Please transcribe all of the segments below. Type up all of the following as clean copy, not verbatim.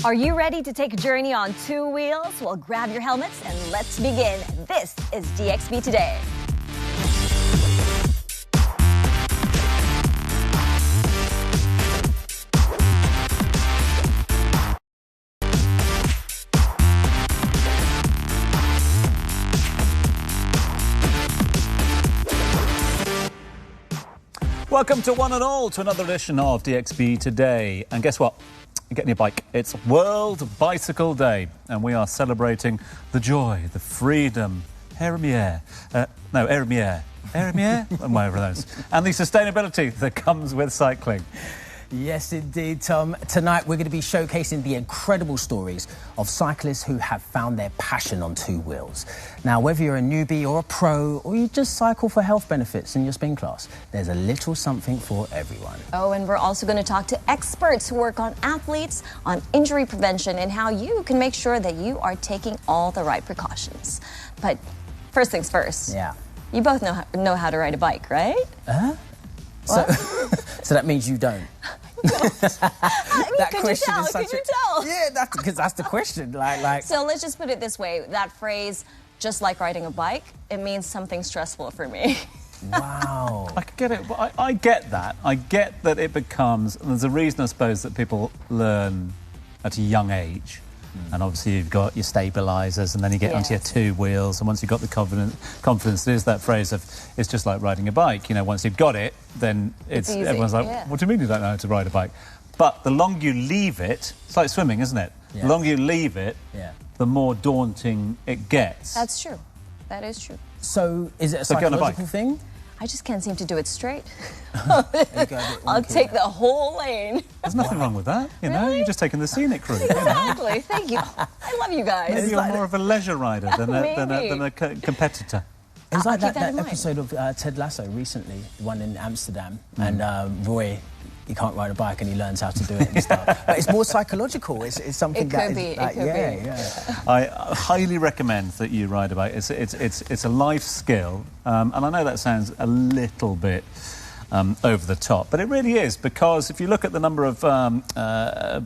Are you ready to take a journey on two wheels? Well, grab your helmets and let's begin. This is DXB Today. Welcome to one and all to another edition of DXB Today. And guess what? You're getting your bike. It's World Bicycle Day, and we are celebrating the joy, the freedom, and whatever those, and the sustainability that comes with cycling. Yes, indeed, Tom. Tonight, we're going to be showcasing the incredible stories of cyclists who have found their passion on two wheels. Now, whether you're a newbie or a pro, or you just cycle for health benefits in your spin class, there's a little something for everyone. Oh, and we're also going to talk to experts who work on athletes, on injury prevention, and how you can make sure that you are taking all the right precautions. But first things first. Yeah. You both know how to ride a bike, right? So that means you don't. That question is such a... Can you tell? Yeah, because that's the question. Like. So let's just put it this way. That phrase, just like riding a bike, it means something stressful for me. Wow. I get it. I get that. I get that it becomes... There's a reason, I suppose, that people learn at a young age. And obviously you've got your stabilisers, and then you get onto your two wheels, and once you've got the confidence, there's that phrase of, it's just like riding a bike. You know, once you've got it, then everyone's like, what do you mean you don't know how to ride a bike? But the longer you leave it, it's like swimming, isn't it? Yeah. The longer you leave it, the more daunting it gets. That's true. That is true. So is it a psychological thing? I just can't seem to do it straight. I'll take the whole lane. There's nothing wrong with that, you know. You're just taking the scenic route. Exactly. You know? Thank you. I love you guys. Maybe you're more of a leisure rider than a competitor. It was like that episode of Ted Lasso recently, the one in Amsterdam, and Roy, he can't ride a bike and he learns how to do it and stuff. But it's more psychological. It's something that is like, yeah. I highly recommend that you ride a bike. It's a life skill, and I know that sounds a little bit over the top, but it really is, because if you look at the number of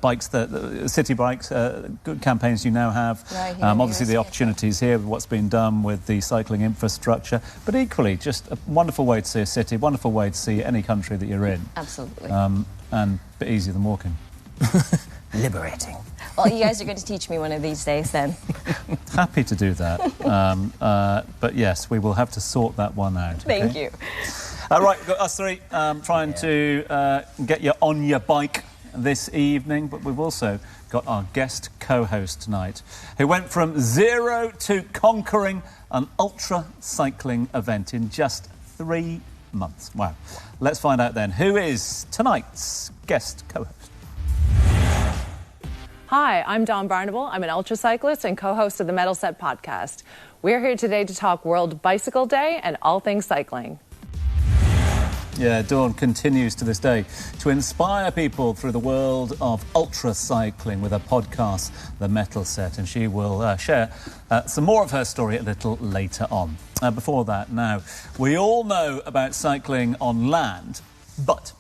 bikes, city bikes, good campaigns you now have, obviously the opportunities here with what's been done with the cycling infrastructure, but equally just a wonderful way to see a city, wonderful way to see any country that you're in. Absolutely. And a bit easier than walking. Liberating. Well, you guys are going to teach me one of these days then. Happy to do that. But yes, we will have to sort that one out. Thank you. Right, we've got us three trying to get you on your bike this evening, but we've also got our guest co-host tonight, who went from zero to conquering an ultra cycling event in just 3 months. Wow. Let's find out then, who is tonight's guest co-host? Hi, I'm Dawn Barnable. I'm an ultra cyclist and co-host of the Metal Set podcast. We're here today to talk World Bicycle Day and all things cycling. Yeah, Dawn continues to this day to inspire people through the world of ultra cycling with her podcast, The Metal Set, and she will share some more of her story a little later on. Before that, now, we all know about cycling on land, but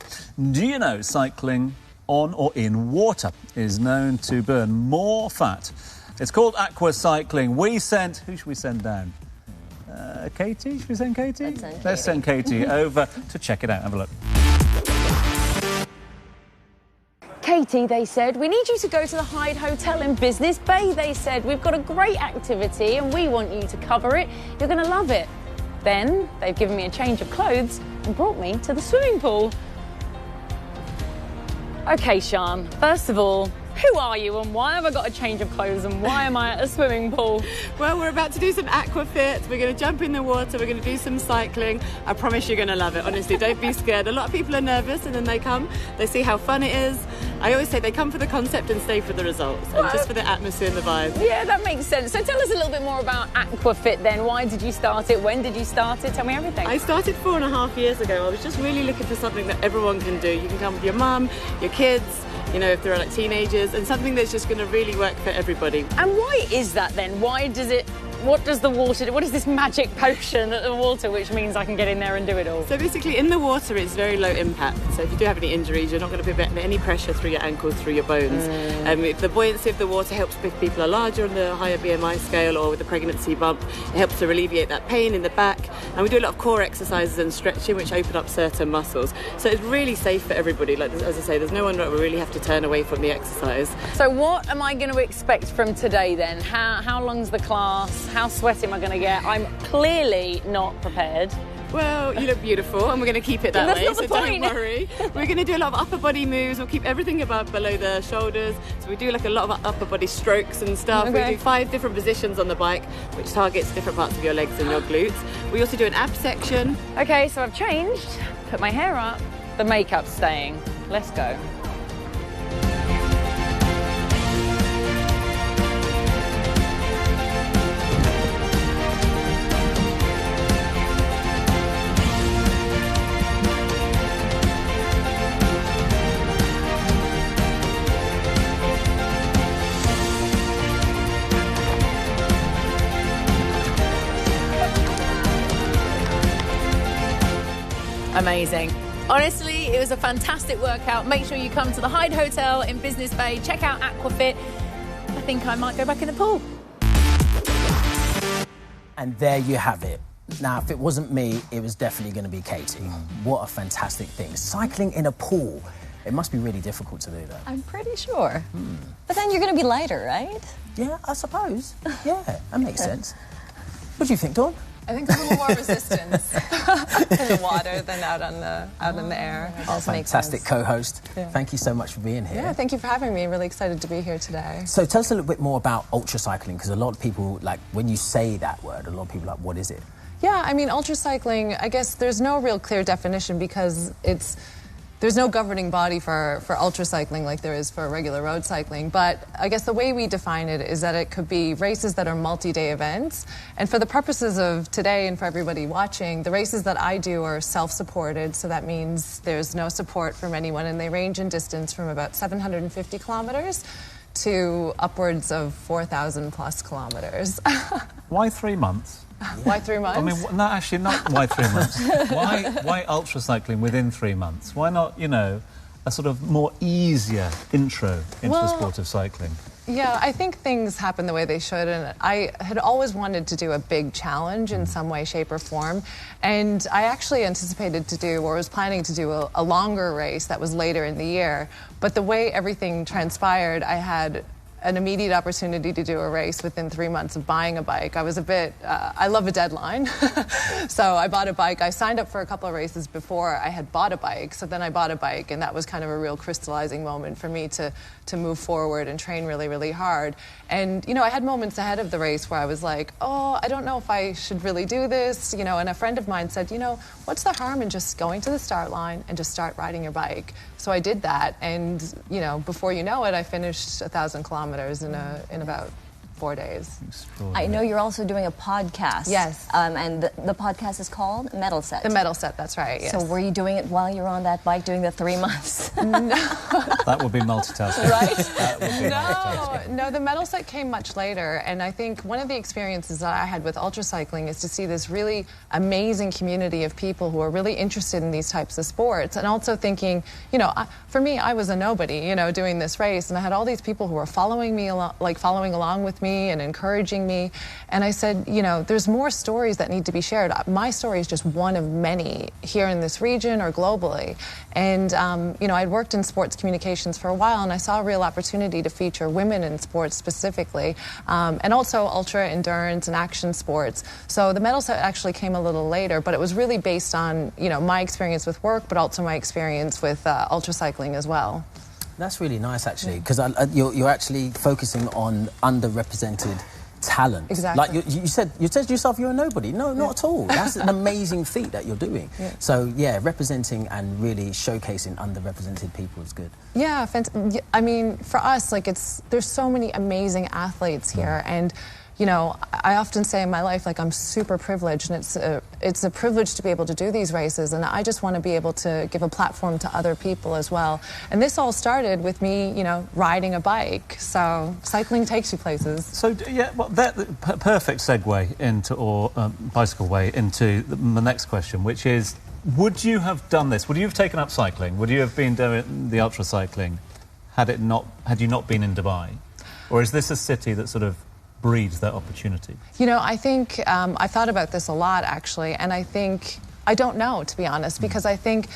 do you know cycling on or in water is known to burn more fat? It's called aqua cycling. Who should we send down? Katie? Should we send Katie? Let's send Katie over to check it out. Have a look. Katie, they said, we need you to go to the Hyde Hotel in Business Bay, they said. We've got a great activity and we want you to cover it. You're going to love it. Then they've given me a change of clothes and brought me to the swimming pool. OK, Sian, first of all, who are you and why have I got a change of clothes and why am I at a swimming pool? Well, we're about to do some Aquafit. We're going to jump in the water. We're going to do some cycling. I promise you're going to love it. Honestly, don't be scared. A lot of people are nervous and then they come, they see how fun it is. I always say they come for the concept and stay for the results, and just for the atmosphere and the vibe. Yeah, that makes sense. So tell us a little bit more about Aquafit then. Why did you start it? When did you start it? Tell me everything. I started 4.5 years ago. I was just really looking for something that everyone can do. You can come with your mum, your kids, you know, if they're like teenagers, and something that's just going to really work for everybody. And why is that then? Why does it what does the water do? What is this magic potion at the water which means I can get in there and do it all? So basically in the water it's very low impact. So if you do have any injuries, you're not going to be any pressure through your ankles, through your bones. The buoyancy of the water helps if people are larger on the higher BMI scale or with the pregnancy bump. It helps to alleviate that pain in the back. And we do a lot of core exercises and stretching which open up certain muscles. So it's really safe for everybody. Like, as I say, there's no one that will really have to turn away from the exercise. So what am I going to expect from today then? How long's the class? How sweaty am I going to get? I'm clearly not prepared. Well, you look beautiful and we're going to keep it that way, so point. Don't worry. We're going to do a lot of upper body moves. We'll keep everything below the shoulders. So we do like a lot of upper body strokes and stuff. Okay. We do 5 different positions on the bike, which targets different parts of your legs and your glutes. We also do an ab section. Okay, so I've changed, put my hair up, the makeup's staying. Let's go. Amazing. Honestly, it was a fantastic workout. Make sure you come to the Hyde Hotel in Business Bay. Check out Aquafit. I think I might go back in the pool. And there you have it. Now, if it wasn't me, it was definitely going to be Katie. What a fantastic thing. Cycling in a pool. It must be really difficult to do that. I'm pretty sure. But then you're going to be lighter, right? Yeah, I suppose. Yeah, that makes sense. What do you think, Dawn? I think there's a little more resistance in the water than out in the air. Also makes Fantastic sense. co-host. Yeah. Thank you so much for being here. Yeah, thank you for having me. I'm really excited to be here today. So tell us a little bit more about ultra cycling, because a lot of people, like, when you say that word, a lot of people are like, what is it? Yeah, I mean, ultra cycling, I guess there's no real clear definition because there's no governing body for ultra cycling like there is for regular road cycling. But I guess the way we define it is that it could be races that are multi-day events. And for the purposes of today and for everybody watching, the races that I do are self-supported. So that means there's no support from anyone. And they range in distance from about 750 kilometers to upwards of 4,000 plus kilometers. Why 3 months? Why 3 months? I mean, no, actually, not why 3 months. Why ultra cycling within 3 months? Why not, you know, a sort of more easier intro into the sport of cycling? Yeah, I think things happen the way they should, and I had always wanted to do a big challenge in some way, shape, or form, and I actually anticipated to do, or was planning to do, a longer race that was later in the year, but the way everything transpired, I had an immediate opportunity to do a race within 3 months of buying a bike. I was a bit, I love a deadline. So I bought a bike. I signed up for a couple of races before I had bought a bike. So then I bought a bike, and that was kind of a real crystallizing moment for me to move forward and train really, really hard. And, you know, I had moments ahead of the race where I was like, oh, I don't know if I should really do this, you know, and a friend of mine said, you know, what's the harm in just going to the start line and just start riding your bike? So I did that, and, you know, before you know it, I finished 1,000 kilometers in about 4 days. I know you're also doing a podcast. Yes. And the podcast is called Metal Set. The Metal Set, that's right, yes. So were you doing it while you're on that bike doing the 3 months? That would be multitasking. Right? That would be multitasking. No, the Metal Set came much later, and I think one of the experiences that I had with ultra cycling is to see this really amazing community of people who are really interested in these types of sports, and also thinking, you know, for me, I was a nobody, you know, doing this race, and I had all these people who were following me, following along with me and encouraging me, and I said, you know, there's more stories that need to be shared. My story is just one of many here in this region or globally, and you know, I'd worked in sports communications for a while, and I saw a real opportunity to feature women in sports specifically, and also ultra endurance and action sports. So the Metal Set actually came a little later, but it was really based on, you know, my experience with work, but also my experience with ultra cycling as well. That's really nice, actually, because you're actually focusing on underrepresented talent. Exactly. Like you said to yourself, you're a nobody. No, not at all. That's an amazing feat that you're doing. Yeah. So, yeah, representing and really showcasing underrepresented people is good. Yeah, I mean, for us, like, there's so many amazing athletes here, and you know, I often say in my life, like, I'm super privileged, and it's a privilege to be able to do these races, and I just want to be able to give a platform to other people as well. And this all started with me, you know, riding a bike. So cycling takes you places. So, yeah, well, that perfect segue into, or bicycle way into the next question, which is, would you have done this? Would you have taken up cycling? Would you have been doing the ultra cycling had you not been in Dubai? Or is this a city that sort of breeds that opportunity? You know, I think I thought about this a lot, actually, and I think I don't know, to be honest, because I think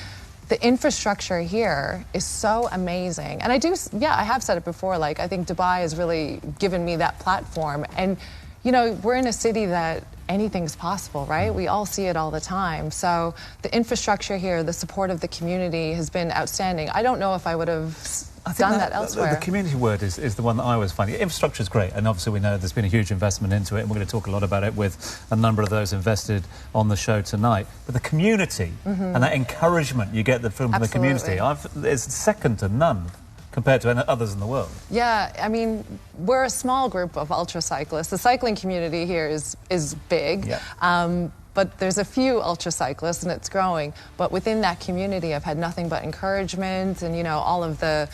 the infrastructure here is so amazing. And I have said it before, like, I think Dubai has really given me that platform. And, you know, we're in a city that anything's possible, right? We all see it all the time. So the infrastructure here, the support of the community has been outstanding. I don't know if I would have done that elsewhere. The community word is the one that I always find. Infrastructure is great, and obviously we know there's been a huge investment into it, and we're going to talk a lot about it with a number of those invested on the show tonight. But the community and that encouragement you get from the community is second to none compared to others in the world. Yeah, I mean, we're a small group of ultra cyclists. The cycling community here is big. Yeah. But there's a few ultra cyclists, and it's growing. But within that community, I've had nothing but encouragement, and, you know, all of the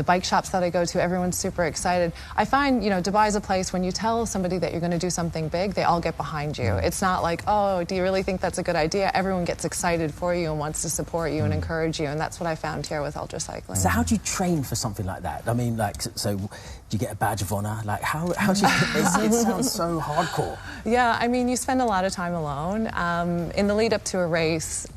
bike shops that I go to, everyone's super excited. I find, you know, Dubai is a place when you tell somebody that you're going to do something big, they all get behind you. It's not like, oh, do you really think that's a good idea? Everyone gets excited for you and wants to support you and encourage you, and that's what I found here with ultra cycling. So how do you train for something like that? I mean, like, so do you get a badge of honor? Like, how do you... it sounds so hardcore. Yeah, I mean, you spend a lot of time alone. In the lead up to a race,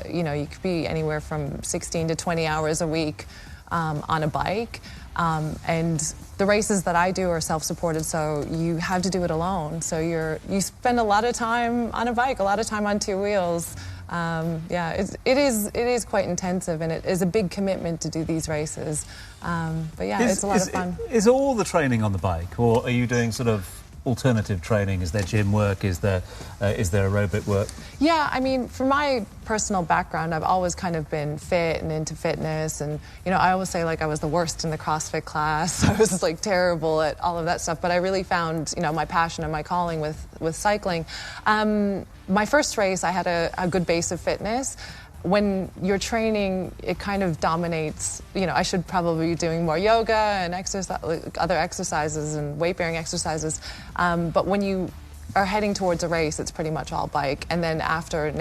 you know, you could be anywhere from 16 to 20 hours a week on a bike, and the races that I do are self-supported, so you have to do it alone. So you spend a lot of time on a bike, a lot of time on two wheels. Yeah, it is quite intensive, and it is a big commitment to do these races. But yeah, it's a lot of fun. Is all the training on the bike, or are you doing sort of alternative training? Is there gym work? Is there aerobic work? Yeah, I mean, from my personal background, I've always kind of been fit and into fitness, and, you know, I always say, like, I was the worst in the CrossFit class. I was, like, terrible at all of that stuff, but I really found, you know, my passion and my calling with cycling. My first race, I had a good base of fitness. When you're training, it kind of dominates. You know, I should probably be doing more yoga and other exercises and weight-bearing exercises. But when you are heading towards a race, it's pretty much all bike. And then after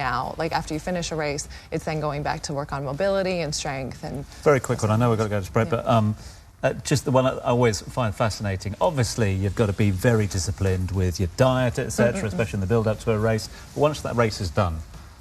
you finish a race, it's then going back to work on mobility and strength. And very quick one. I know we've got to go to break, but just the one I always find fascinating. Obviously, you've got to be very disciplined with your diet, etc., especially in the build-up to a race. But once that race is done,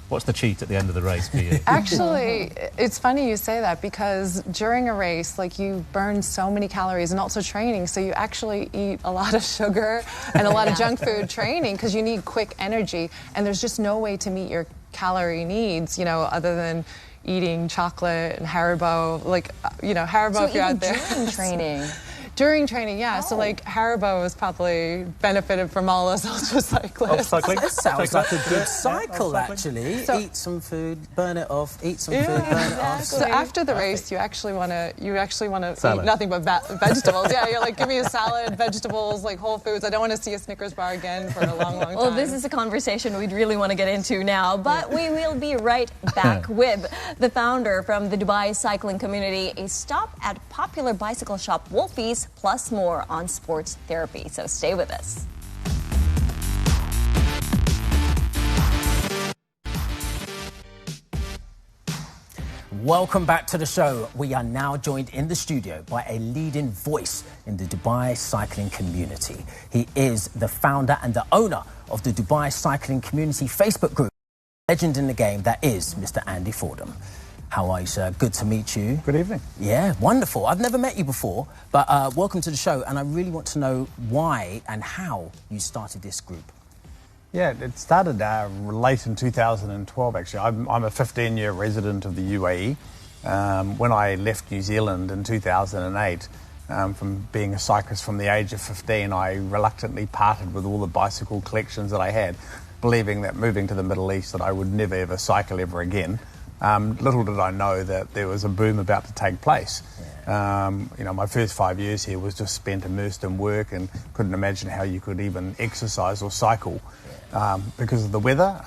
what's the cheat at the end of the race for you? Actually, it's funny you say that, because during a race, like, you burn so many calories, and also training, so you actually eat a lot of sugar and a lot of junk food training, because you need quick energy, and there's just no way to meet your calorie needs, you know, other than eating chocolate and Haribo, like, you know, Haribo if you're out there. During training? During training, yeah. So, like, Haribo has probably benefited from all us ultra cyclists. Cycling? That sounds like a good cycle, actually. So, eat some food, burn it off. Eat some food, burn it off. So after the race, you actually want to eat nothing but vegetables. Yeah, you're like, give me a salad, vegetables, like whole foods. I don't want to see a Snickers bar again for a long, long time. Well, this is a conversation we'd really want to get into now, but we will be right back with the founder from the Dubai cycling community, a stop at popular bicycle shop Wolfies, plus more on sports therapy. So stay with us. Welcome back to the show. We are now joined in the studio by a leading voice in the Dubai cycling community. He is the founder and the owner of the Dubai Cycling Community Facebook group. Legend in the game, that is Mr. Andy Fordham. How are you, sir? Good to meet you. Good evening. Yeah, wonderful. I've never met you before, but welcome to the show, and I really want to know why and how you started this group. Yeah, it started late in 2012, actually. I'm a 15-year resident of the UAE. When I left New Zealand in 2008, from being a cyclist from the age of 15, I reluctantly parted with all the bicycle collections that I had, believing that moving to the Middle East that I would never ever cycle ever again. Little did I know that there was a boom about to take place. My first 5 years here was just spent immersed in work and couldn't imagine how you could even exercise or cycle because of the weather.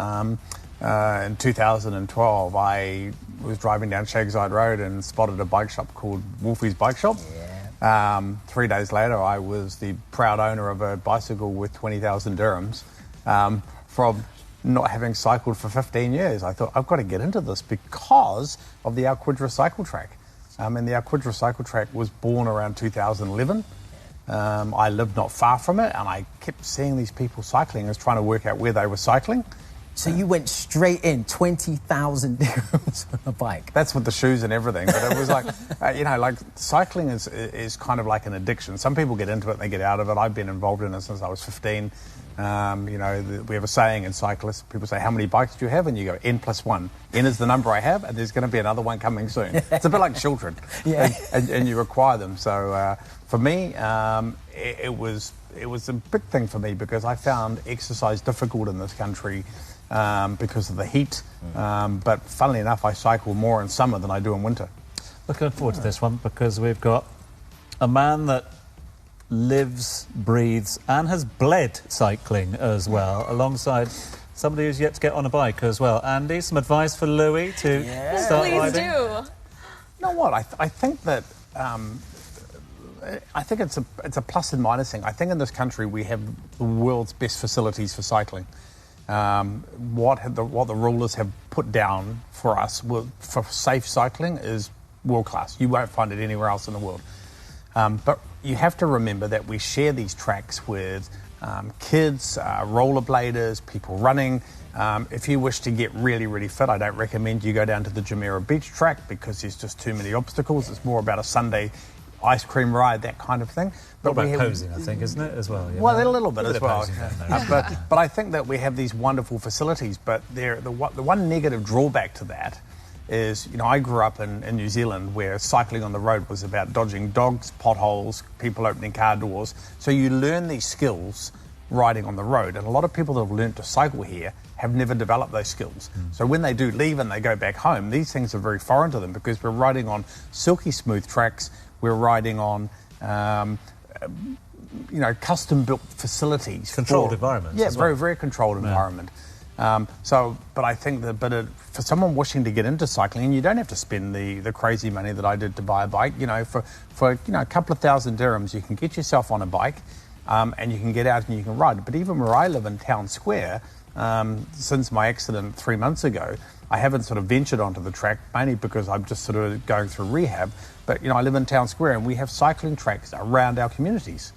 In 2012, I was driving down Shagside Road and spotted a bike shop called Wolfies Bike Shop. 3 days later, I was the proud owner of a bicycle with 20,000 dirhams from not having cycled for 15 years. I thought, I've got to get into this because of the Aquafit cycle track. And the Aquafit cycle track was born around 2011. I lived not far from it, and I kept seeing these people cycling. I was trying to work out where they were cycling. So you went straight in, 20,000 dirhams on a bike. That's with the shoes and everything. But it was like, cycling is kind of like an addiction. Some people get into it and they get out of it. I've been involved in it since I was 15. We have a saying in cyclists. People say, how many bikes do you have? And you go, N plus 1. N is the number I have, and there's going to be another one coming soon. It's a bit like children. And you acquire them. So for me, it was a big thing for me because I found exercise difficult in this country. Because of the heat, but funnily enough, I cycle more in summer than I do in winter. Looking forward to this one because we've got a man that lives, breathes and has bled cycling as well, alongside somebody who's yet to get on a bike as well. Andy, some advice for Louis to start Please riding? do. You know what? I think that I think it's a plus and minus thing. I think in this country we have the world's best facilities for cycling. What the rulers have put down for us for safe cycling is world class. You won't find it anywhere else in the world. But you have to remember that we share these tracks with kids, rollerbladers, people running. If you wish to get really, really fit, I don't recommend you go down to the Jumeirah Beach track because there's just too many obstacles. It's more about a Sunday ice cream ride, that kind of thing. But about posing, I think, isn't it, as well? Well, a little bit as well. But I think that we have these wonderful facilities, but the one negative drawback to that is, I grew up in New Zealand where cycling on the road was about dodging dogs, potholes, people opening car doors. So you learn these skills riding on the road, and a lot of people that have learned to cycle here have never developed those skills. So when they do leave and they go back home, these things are very foreign to them because we're riding on silky smooth tracks. We're riding on, custom-built facilities. Controlled environments. Yeah, very, very controlled environment. But I think that, for someone wishing to get into cycling, and you don't have to spend the crazy money that I did to buy a bike. For a couple of thousand dirhams, you can get yourself on a bike, and you can get out and you can ride. But even where I live in Town Square, since my accident 3 months ago, I haven't sort of ventured onto the track, mainly because I'm just sort of going through rehab. But, I live in Town Square and we have cycling tracks around our communities,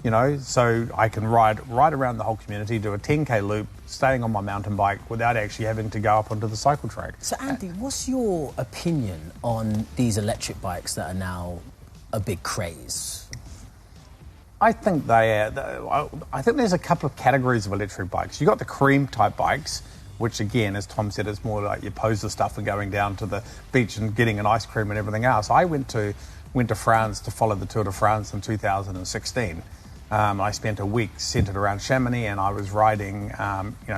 so I can ride around the whole community, do a 10K loop, staying on my mountain bike without actually having to go up onto the cycle track. So, Andy, what's your opinion on these electric bikes that are now a big craze? I think I think there's a couple of categories of electric bikes. You've got the cream type bikes, which again, as Tom said, it's more like you pose the stuff and going down to the beach and getting an ice cream and everything else. I went to France to follow the Tour de France in 2016. I spent a week centred around Chamonix and I was riding,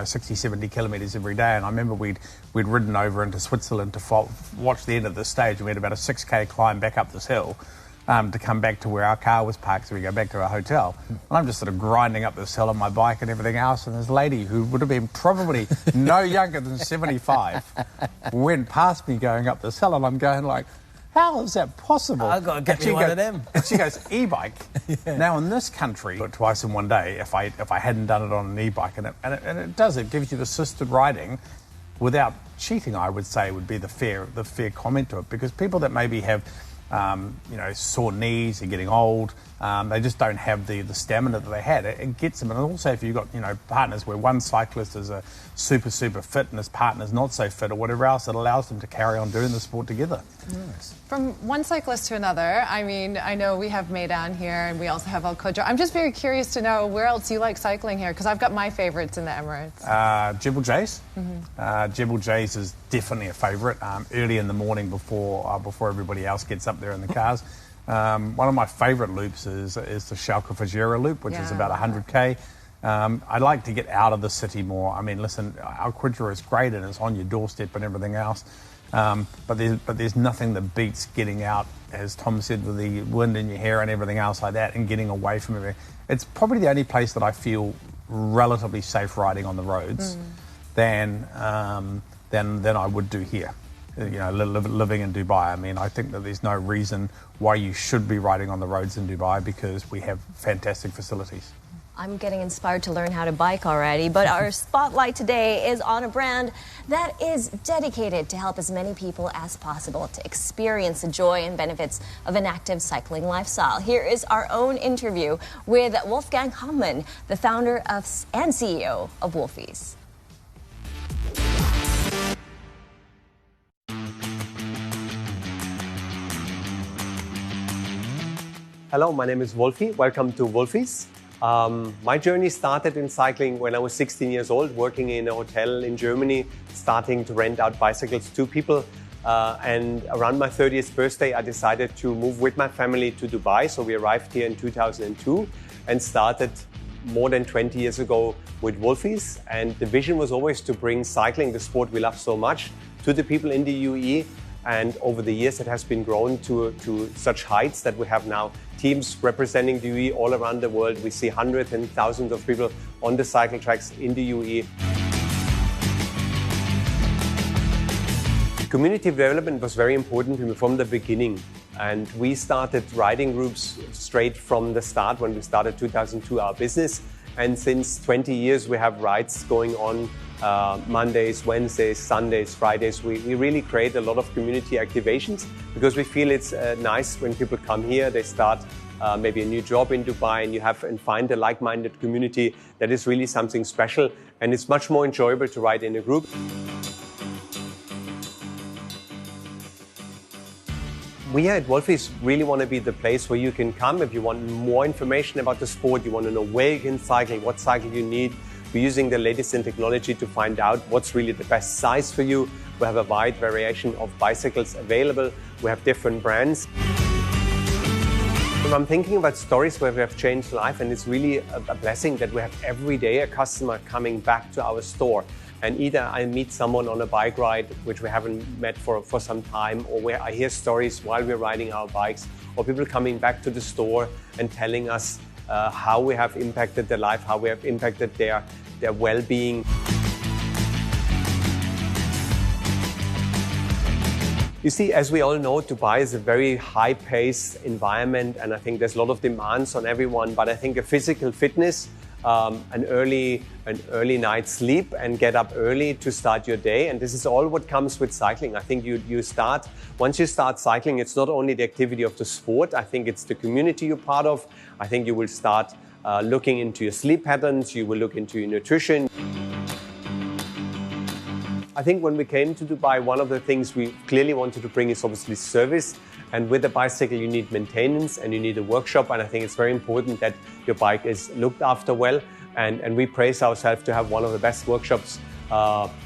60, 70 kilometres every day. And I remember we'd ridden over into Switzerland to watch the end of the stage. We had about a 6K climb back up this hill. To come back to where our car was parked, so we go back to our hotel. And I'm just sort of grinding up this hill on my bike and everything else, and this lady who would have been probably no younger than 75 went past me going up this hill, and I'm going like, how is that possible? I've got to get me one of them. And she goes, e-bike. Now in this country, twice in one day, if I hadn't done it on an e-bike, and it does, it gives you assisted riding without cheating, I would say, would be the fair comment to it, because people that maybe have sore knees, they're getting old, they just don't have the stamina that they had. It gets them. And also if you've got, partners where one cyclist is a super, super fit and his partner's not so fit or whatever else, it allows them to carry on doing the sport together. Nice. From one cyclist to another, I mean, I know we have Meydan here and we also have Al Qudra. I'm just very curious to know where else you like cycling here, because I've got my favourites in the Emirates. Jebel Jais. Jebel Jais is definitely a favourite. Early in the morning before everybody else gets up there in the cars. One of my favourite loops is the Shalka Fajira loop, which is about 100k. I'd like to get out of the city more. I mean, listen, Al Qudra is great and it's on your doorstep and everything else. But there's nothing that beats getting out, as Tom said, with the wind in your hair and everything else like that, and getting away from everything. It's probably the only place that I feel relatively safe riding on the roads than I would do here. You know, living in Dubai. I mean, I think that there's no reason why you should be riding on the roads in Dubai, because we have fantastic facilities. I'm getting inspired to learn how to bike already, but our spotlight today is on a brand that is dedicated to help as many people as possible to experience the joy and benefits of an active cycling lifestyle. Here is our own interview with Wolfi Hohmann, the founder and CEO of Wolfies. Hello, my name is Wolfi. Welcome to Wolfies. My journey started in cycling when I was 16 years old, working in a hotel in Germany, starting to rent out bicycles to people. And around my 30th birthday, I decided to move with my family to Dubai. So we arrived here in 2002 and started more than 20 years ago with Wolfies. And the vision was always to bring cycling, the sport we love so much, to the people in the UAE. And over the years, it has been grown to such heights that we have now teams representing the UAE all around the world. We see hundreds and thousands of people on the cycle tracks in the UAE. Community development was very important to me from the beginning. And we started riding groups straight from the start when we started 2002 our business. And since 20 years, we have rides going on Mondays, Wednesdays, Sundays, Fridays. We really create a lot of community activations because we feel it's nice when people come here, they start maybe a new job in Dubai and find a like-minded community. That is really something special, and it's much more enjoyable to ride in a group. We here at Wolfies really want to be the place where you can come if you want more information about the sport, you want to know where you can cycle, what cycle you need. We're using the latest in technology to find out what's really the best size for you. We have a wide variation of bicycles available. We have different brands. I'm thinking about stories where we have changed life, and it's really a blessing that we have every day a customer coming back to our store. And either I meet someone on a bike ride, which we haven't met for some time, or where I hear stories while we're riding our bikes, or people coming back to the store and telling us how we have impacted their life, how we have impacted their well-being. You see, as we all know, Dubai is a very high-paced environment, and I think there's a lot of demands on everyone. But I think a physical fitness, an early night sleep, and get up early to start your day, and this is all what comes with cycling. I think once you start cycling, it's not only the activity of the sport. I think it's the community you're part of. I think you will start looking into your sleep patterns. You will look into your nutrition. I think when we came to Dubai, one of the things we clearly wanted to bring is obviously service. And with a bicycle, you need maintenance and you need a workshop. And I think it's very important that your bike is looked after well. And we praise ourselves to have one of the best workshops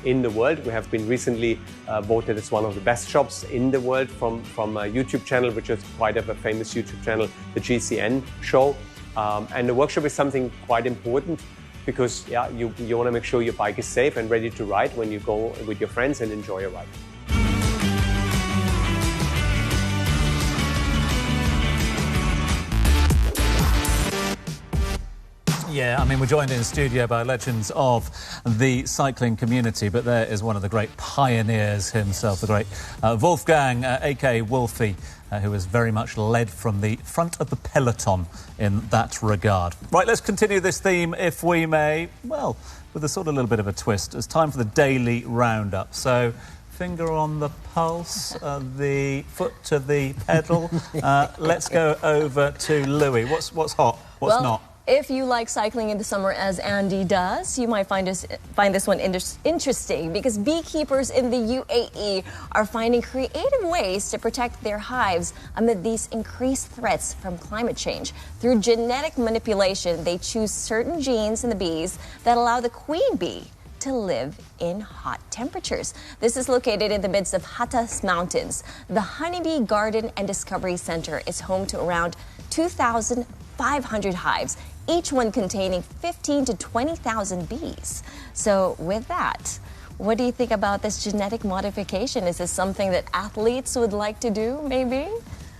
in the world. We have been recently voted as one of the best shops in the world from a YouTube channel, which is quite a famous YouTube channel, the GCN show. And the workshop is something quite important because you want to make sure your bike is safe and ready to ride when you go with your friends and enjoy a ride. Yeah, I mean, we're joined in the studio by legends of the cycling community, but there is one of the great pioneers himself, the great Wolfgang, a.k.a. Wolfi, who has very much led from the front of the peloton in that regard. Right, let's continue this theme, if we may, well, with a sort of little bit of a twist. It's time for the daily roundup. So, finger on the pulse, the foot to the pedal. Let's go over to Louis. What's hot? What's not? If you like cycling in the summer as Andy does, you might find this one interesting because beekeepers in the UAE are finding creative ways to protect their hives amid these increased threats from climate change. Through genetic manipulation, they choose certain genes in the bees that allow the queen bee to live in hot temperatures. This is located in the midst of Hattas Mountains. The Honeybee Garden and Discovery Center is home to around 2,500 hives, each one containing 15 to 20,000 bees. So with that, What do you think about this genetic modification? Is this something that athletes would like to do, maybe?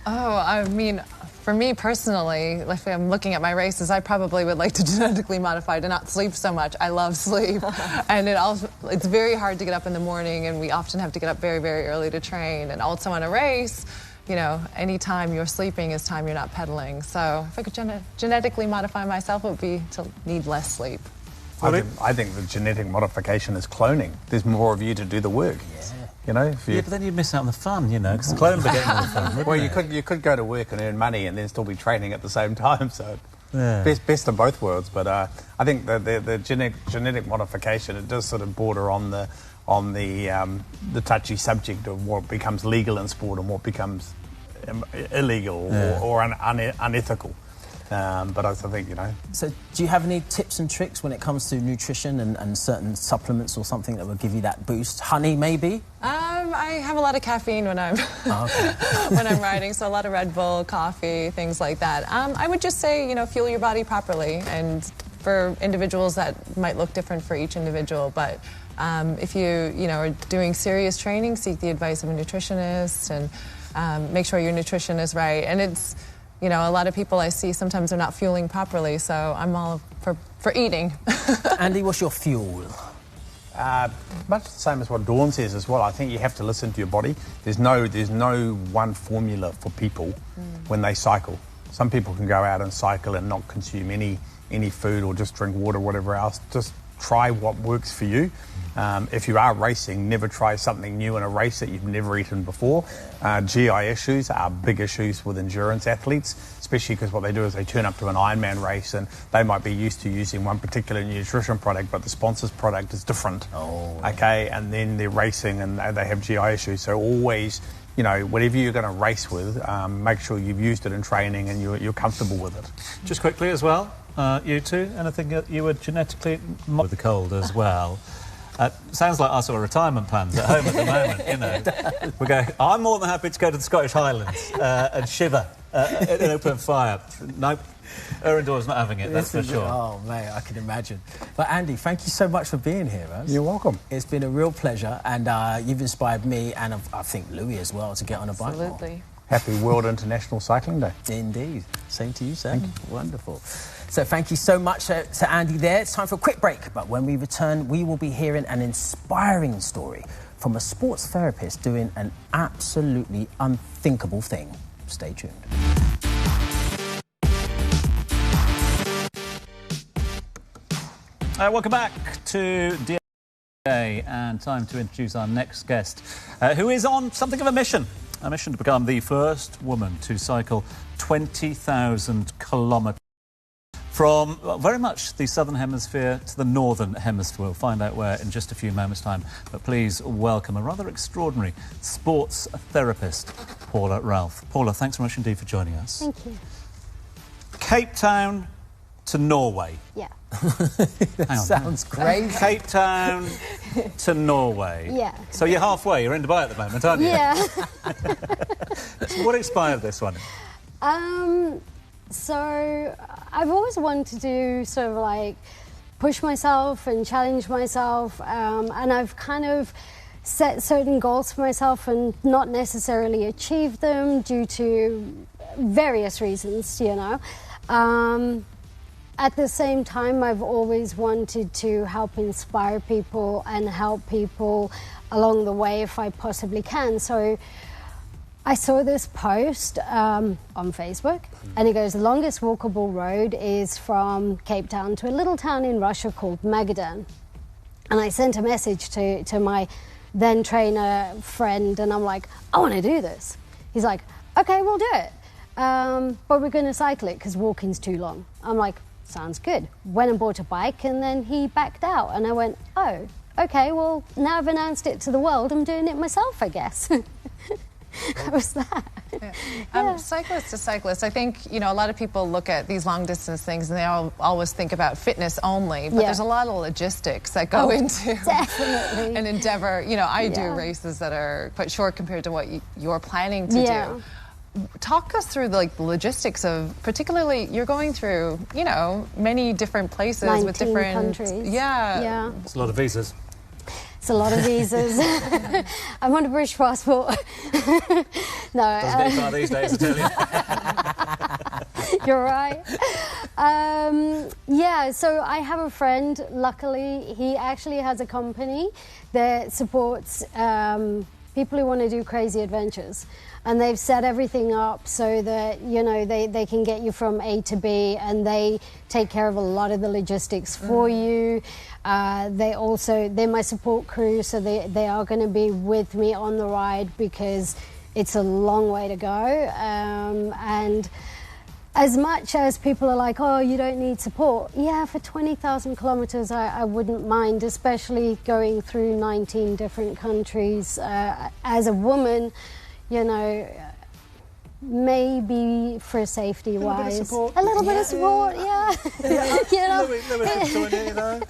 Oh, I mean, for me personally, if I'm looking at my races, I probably would like to genetically modify to not sleep so much. I love sleep. And it's very hard to get up in the morning, and we often have to get up very, very early to train. And also on a race, you know, any time you're sleeping is time you're not pedaling. So if I could genetically modify myself, it would be to need less sleep. I think the genetic modification is cloning. There's more of you to do the work. Yeah. You know, but then you'd miss out on the fun, you know, because the clones are getting all the fun. Well, you could go to work and earn money and then still be training at the same time. So, best of both worlds. But I think the genetic modification, it does sort of border on the touchy subject of what becomes legal in sport and what becomes illegal or unethical. But I think, you know. So do you have any tips and tricks when it comes to nutrition and certain supplements or something that will give you that boost? Honey, maybe? I have a lot of caffeine when I'm when I'm riding, so a lot of Red Bull, coffee, things like that. I would just say, you know, fuel your body properly, and for individuals that might look different for each individual, but if you know, are doing serious training, seek the advice of a nutritionist and make sure your nutrition is right. And it's, you know, a lot of people I see sometimes are not fueling properly, so I'm all for eating. Andy, what's your fuel? Much the same as what Dawn says as well. I think you have to listen to your body. There's no one formula for people when they cycle. Some people can go out and cycle and not consume any food or just drink water or whatever else. Just try what works for you. If you are racing, never try something new in a race that you've never eaten before. GI issues are big issues with endurance athletes, especially because what they do is they turn up to an Ironman race and they might be used to using one particular nutrition product, but the sponsor's product is different. Okay, and then they're racing and they have GI issues. So always, you know, whatever you're going to race with, make sure you've used it in training and you're comfortable with it. Just quickly as well, you two, anything that you would genetically with the cold as well? Sounds like our sort of retirement plans at home at the moment, you know. We're going, I'm more than happy to go to the Scottish Highlands and shiver in open fire. Nope, Erindor's not having it, that's for sure. Oh, mate, I can imagine. But Andy, thank you so much for being here, man. You're welcome. It's been a real pleasure, and you've inspired me and I think Louis as well to get on a bike more. Absolutely. Happy World International Cycling Day. Indeed. Same to you, sir. Wonderful. So thank you so much to Andy there. It's time for a quick break, but when we return, we will be hearing an inspiring story from a sports therapist doing an absolutely unthinkable thing. Stay tuned. Welcome back to DA, and time to introduce our next guest, who is on something of a mission to become the first woman to cycle 20,000 kilometres from very much the southern hemisphere to the northern hemisphere. We'll find out where in just a few moments' time. But please welcome a rather extraordinary sports therapist, Paula Ralph. Paula, thanks very much indeed for joining us. Thank you. Cape Town to Norway. Yeah. Sounds great. Cape Town to Norway. Yeah. So you're halfway. You're in Dubai at the moment, aren't you? Yeah. So what inspired this one? So I've always wanted to do sort of like push myself and challenge myself, and I've kind of set certain goals for myself and not necessarily achieved them due to various reasons, you know. At the same time, I've always wanted to help inspire people and help people along the way if I possibly can. So I saw this post on Facebook, and it goes, the longest walkable road is from Cape Town to a little town in Russia called Magadan. And I sent a message to my then trainer friend, and I'm like, I want to do this. He's like, okay, we'll do it. But we're going to cycle it because walking's too long. I'm like, sounds good. Went and bought a bike, and then he backed out. And I went, oh, okay, well, now I've announced it to the world, I'm doing it myself, I guess. That was that. Yeah. Cyclist to cyclist, I think, you know, a lot of people look at these long distance things and they always think about fitness only, but there's a lot of logistics that go into an endeavor. You know, I do races that are quite short compared to what you're planning to do. Talk us through the logistics of, particularly, you're going through, you know, many different places with different countries. Yeah. It's a lot of visas. It's a lot of visas. I'm on a British passport. No. Doesn't get far these days, I tell you. You're right. Yeah, so I have a friend, luckily, he actually has a company that supports people who want to do crazy adventures. And they've set everything up so that, you know, they can get you from A to B, and they take care of a lot of the logistics for you. They're my support crew, so they are going to be with me on the ride because it's a long way to go. And as much as people are like, oh, you don't need support, yeah, for 20,000 kilometres, I wouldn't mind, especially going through 19 different countries. As a woman, you know, maybe for safety-wise. A little bit of support, yeah. You know?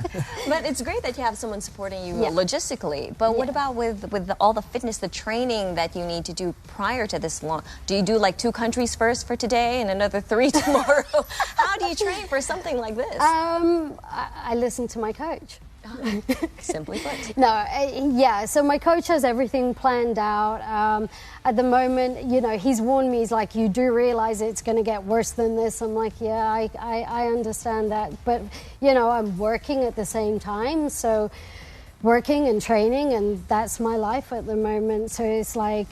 But it's great that you have someone supporting you logistically. But what about with all the fitness, the training that you need to do prior to this launch? Do you do like 2 countries first for today and another 3 tomorrow? How do you train for something like this? I listen to my coach. Simply put. No, yeah, so my coach has everything planned out. At the moment, you know, he's warned me, he's like, you do realise it's going to get worse than this. I'm like, yeah, I understand that. But, you know, I'm working at the same time, so working and training, and that's my life at the moment. So it's like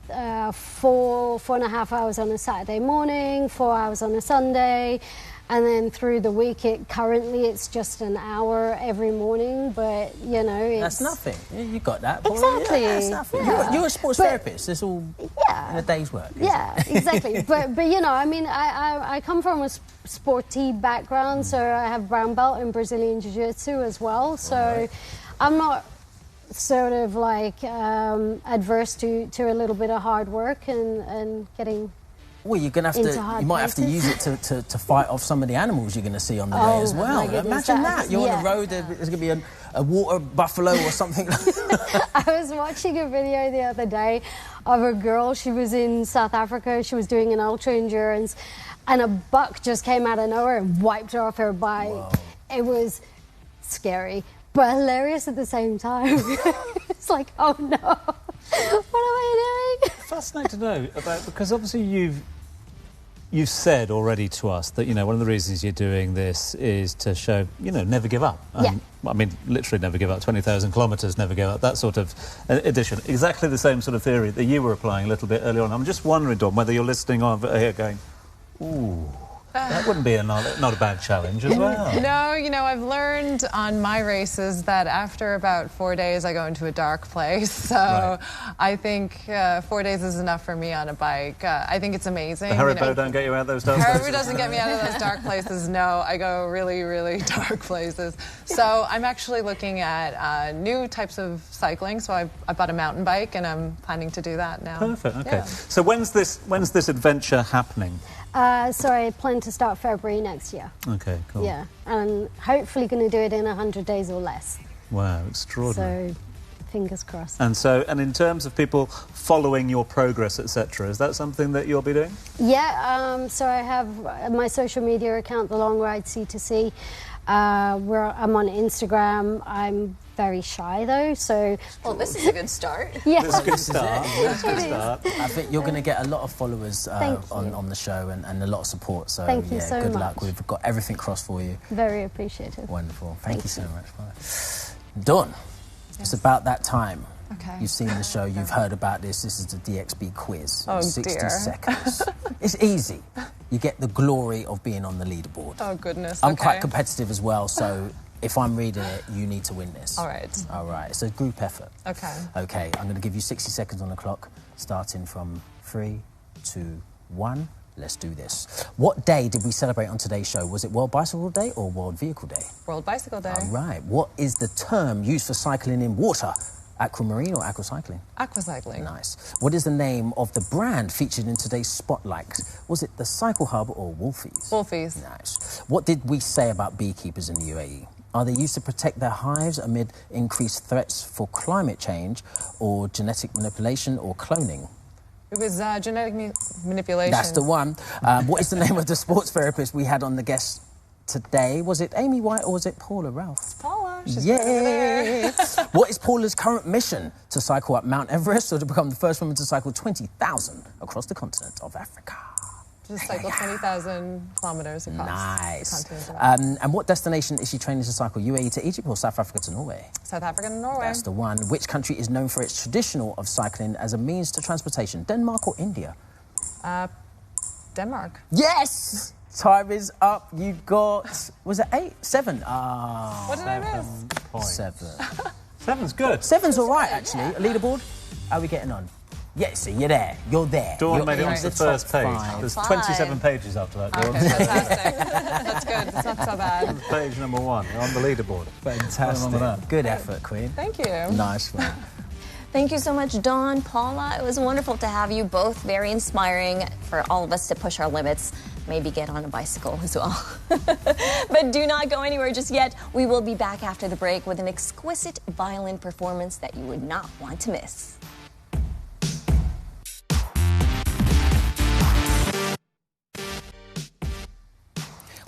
4.5 hours on a Saturday morning, 4 hours on a Sunday. And then through the week, currently it's just an hour every morning, but, you know, it's... That's nothing. You got that, Paula. Exactly. Yeah, that's nothing. Yeah. You're a sports therapist. It's all in a day's work. Yeah, exactly. but, you know, I mean, I come from a sporty background, so I have brown belt in Brazilian Jiu-Jitsu as well, so I'm not sort of like adverse to a little bit of hard work and getting... Well, you're gonna have to. You might have to use it to fight off some of the animals you're going to see on the way as well. Imagine that. You're on the road. There's going to be a water buffalo or something. I was watching a video the other day of a girl. She was in South Africa. She was doing an ultra endurance, and a buck just came out of nowhere and wiped her off her bike. Whoa. It was scary, but hilarious at the same time. It's like, oh no, what am I doing? Fascinating to know about, because obviously you've said already to us that, you know, one of the reasons you're doing this is to show, you know, never give up. I mean, literally never give up. 20,000 kilometres, never give up. That sort of addition. Exactly the same sort of theory that you were applying a little bit earlier on. I'm just wondering, Dawn, whether you're listening over here going, ooh, that wouldn't be not a bad challenge as well. No, you know, I've learned on my races that after about 4 days I go into a dark place. So I think 4 days is enough for me on a bike. I think it's amazing. The Haribo don't get you out of those dark places? Haribo doesn't get me out of those dark places, no. I go really, really dark places. So I'm actually looking at new types of cycling. So I bought a mountain bike and I'm planning to do that now. Perfect, okay. Yeah. So when's this adventure happening? So I plan to start February next year. Okay, cool. Yeah, and hopefully going to do it in 100 days or less. Wow, extraordinary. So, fingers crossed. And in terms of people following your progress, etc., is that something that you'll be doing? Yeah, so I have my social media account, The Long Ride C2C. I'm on Instagram. I'm very shy though, so... Well, this is a good start. Yeah. This is a good start. I think you're going to get a lot of followers on the show and a lot of support, so thank you so good much. luck. We've got everything crossed for you. Very appreciative. Wonderful. Thank you so much. Dawn, it's about that time. Okay. You've seen the show, you've heard about this. This is the DXB quiz. Oh, 60 seconds. It's easy. You get the glory of being on the leaderboard. Oh, goodness. I'm quite competitive as well, so if I'm reading it, you need to win this. All right. All right. It's a group effort. Okay. Okay, I'm going to give you 60 seconds on the clock, starting from 3, 2, 1. Let's do this. What day did we celebrate on today's show? Was it World Bicycle Day or World Vehicle Day? World Bicycle Day. All right. What is the term used for cycling in water? Aquamarine or aquacycling? Aquacycling. Nice. What is the name of the brand featured in today's spotlight? Was it the Cycle Hub or Wolfies? Wolfies. Nice. What did we say about beekeepers in the UAE? Are they used to protect their hives amid increased threats for climate change or genetic manipulation or cloning? It was genetic manipulation. That's the one. What is the name of the sports therapist we had on the guest today? Was it Amy White or was it Paula Ralph? Paula. She's right over there. What is Paula's current mission? To cycle up Mount Everest or to become the first woman to cycle 20,000 across the continent of Africa? Just cycle 20,000 kilometers across the continent of Africa. And what destination is she training to cycle? UAE to Egypt or South Africa to Norway? South Africa to Norway. That's the one. Which country is known for its traditional of cycling as a means to transportation? Denmark or India? Denmark. Yes! Time is up. You got, was it 8? 7? What did I miss? 7. 7's good. 7's all right, actually. Leaderboard, how are we getting on? Yeah, so you're there. You're there. Dawn You're made it onto the first page. 5. There's 27 pages after that, Dawn. Okay, fantastic. That's good. It's not so bad. Page number 1. You're on the leaderboard. Fantastic. Good effort, Queen. Thank you. Nice one. Thank you so much, Dawn, Paula. It was wonderful to have you both. Very inspiring for all of us to push our limits. Maybe get on a bicycle as well. But do not go anywhere just yet. We will be back after the break with an exquisite violin performance that you would not want to miss.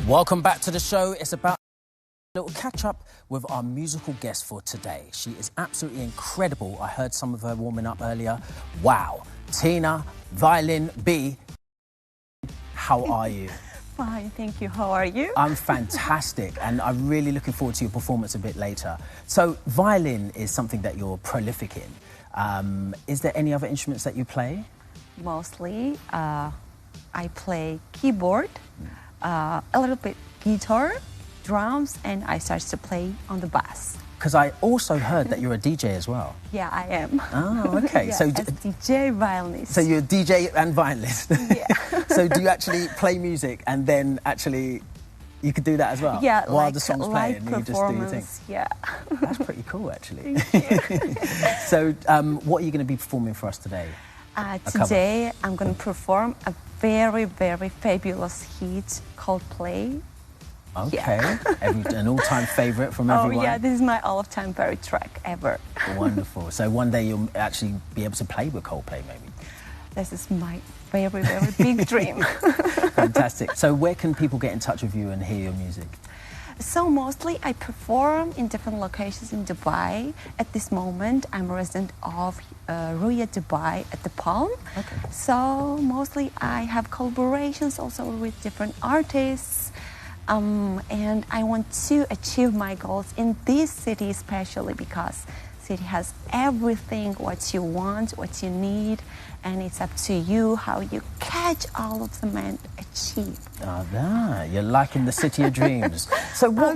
Welcome back to the show. It's about a little catch-up with our musical guest for today. She is absolutely incredible. I heard some of her warming up earlier. Wow. Tina, Violin B, how are you? Fine, thank you. How are you? I'm fantastic, and I'm really looking forward to your performance a bit later. So, violin is something that you're prolific in. Is there any other instruments that you play? Mostly, I play keyboard, a little bit guitar, drums, and I started to play on the bass. Because I also heard that you're a DJ as well. Yeah, I am. Oh, okay. Yeah, So, as DJ violinist. so you're a DJ and violinist. Yeah. So do you actually play music and then actually you could do that as well? Yeah, while like the song's live playing, you just do your thing. performance. Yeah. That's pretty cool, actually. Thank you. So, what are you going to be performing for us today? Today, I'm going to perform a very, very fabulous hit called Play. Okay. An all-time favourite from everyone. Oh, yeah, this is my all-time favorite track ever. Wonderful. So one day you'll actually be able to play with Coldplay, maybe? This is my very, very big dream. Fantastic. So where can people get in touch with you and hear your music? So mostly I perform in different locations in Dubai. At this moment, I'm a resident of Ruya, Dubai at the Palm. Okay. So mostly I have collaborations also with different artists. And I want to achieve my goals in this city, especially because city has everything what you want, what you need, and it's up to you how you catch all of them and achieve. You're liking the city of dreams. So what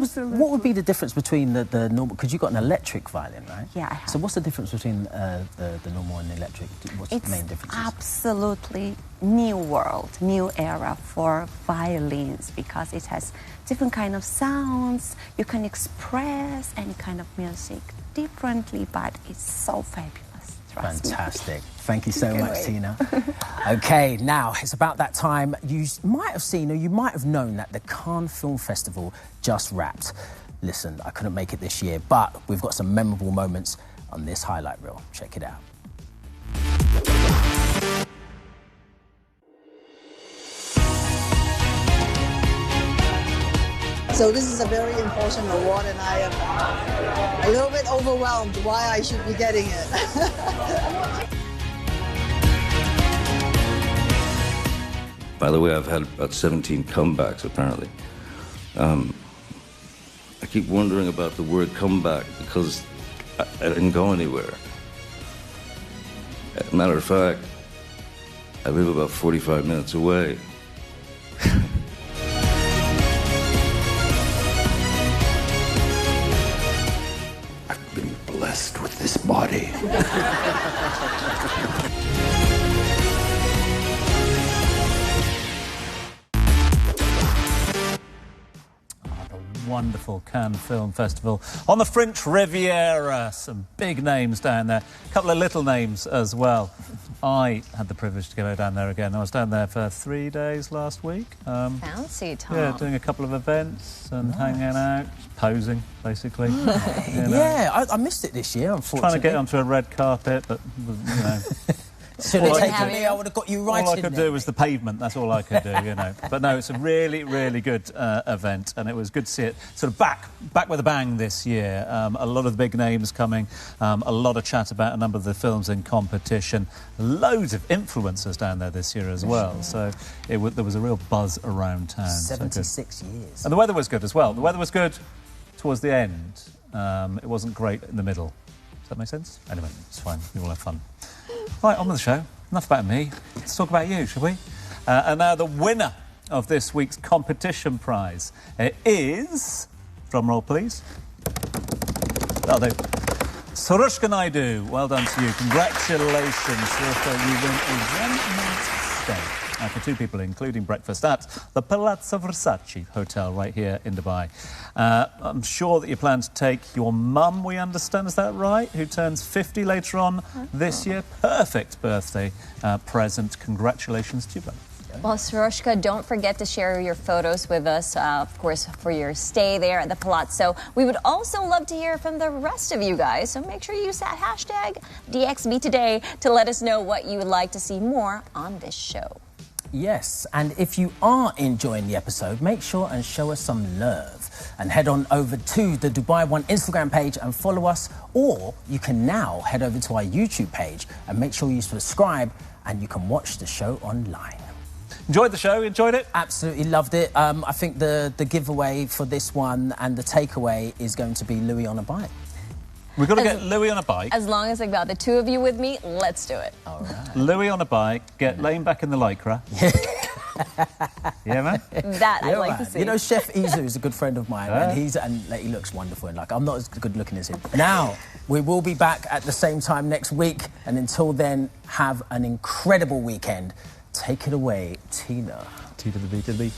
would be the difference between the normal, because you've got an electric violin, right? Yeah, I have. So what's the difference between the normal and the electric? What's the main differences? Absolutely new world, new era for violins because it has different kind of sounds. You can express any kind of music differently, but it's so fabulous. Fantastic. Thank you so much, Tina. Okay, now it's about that time. You might have seen or you might have known that the Cannes Film Festival just wrapped. Listen, I couldn't make it this year, but we've got some memorable moments on this highlight reel. Check it out. So this is a very important award, and I am a little bit overwhelmed why I should be getting it. By the way, I've had about 17 comebacks, apparently. I keep wondering about the word comeback because I didn't go anywhere. As a matter of fact, I live about 45 minutes away. Blessed with this body. Wonderful Cannes Film Festival on the French Riviera. Some big names down there, a couple of little names as well. I had the privilege to go down there again. I was down there for 3 days last week. Fancy, Tom. Yeah, doing a couple of events and hanging out, posing, basically. You know. Yeah, I missed it this year, unfortunately. Trying to get onto a red carpet, but, you know... Should have taken me, I would have got you right in All I could do was the pavement, that's all I could do, you know. But no, it's a really, really good event, and it was good to see it sort of back with a bang this year. A lot of the big names coming, a lot of chat about a number of the films in competition, loads of influencers down there this year as well. So there was a real buzz around town. 76 years. And the weather was good as well. The weather was good towards the end. It wasn't great in the middle. Does that make sense? Anyway, it's fine. We all have fun. Right, on with the show. Enough about me. Let's talk about you, shall we? And now the winner of this week's competition prize is... Drum roll, please. That'll do. Sarushka Naidu. Well done to you. Congratulations, Sarushka. You win a one-night stay for two people, including breakfast at the Palazzo Versace Hotel right here in Dubai. I'm sure that you plan to take your mum, we understand, is that right? Who turns 50 later on this year. Perfect birthday present. Congratulations to you both. Well, Sarushka, don't forget to share your photos with us, of course, for your stay there at the Palazzo. We would also love to hear from the rest of you guys, so make sure you use that hashtag DXBToday to let us know what you would like to see more on this show. Yes, and if you are enjoying the episode, make sure and show us some love and head on over to the Dubai One Instagram page and follow us, or you can now head over to our YouTube page and make sure you subscribe and you can watch the show online. Enjoyed the show? Enjoyed it? Absolutely loved it. I think the giveaway for this one and the takeaway is going to be Louis on a bike. We've got to get Louis on a bike. As long as I've got the two of you with me, let's do it. All right. Louis on a bike, get Lane back in the lycra. Yeah, man? That I'd like to see. You know, Chef Izu is a good friend of mine, and he looks wonderful. And I'm not as good looking as him. Now, we will be back at the same time next week, and until then, have an incredible weekend. Take it away, Tina. T to the B to the B.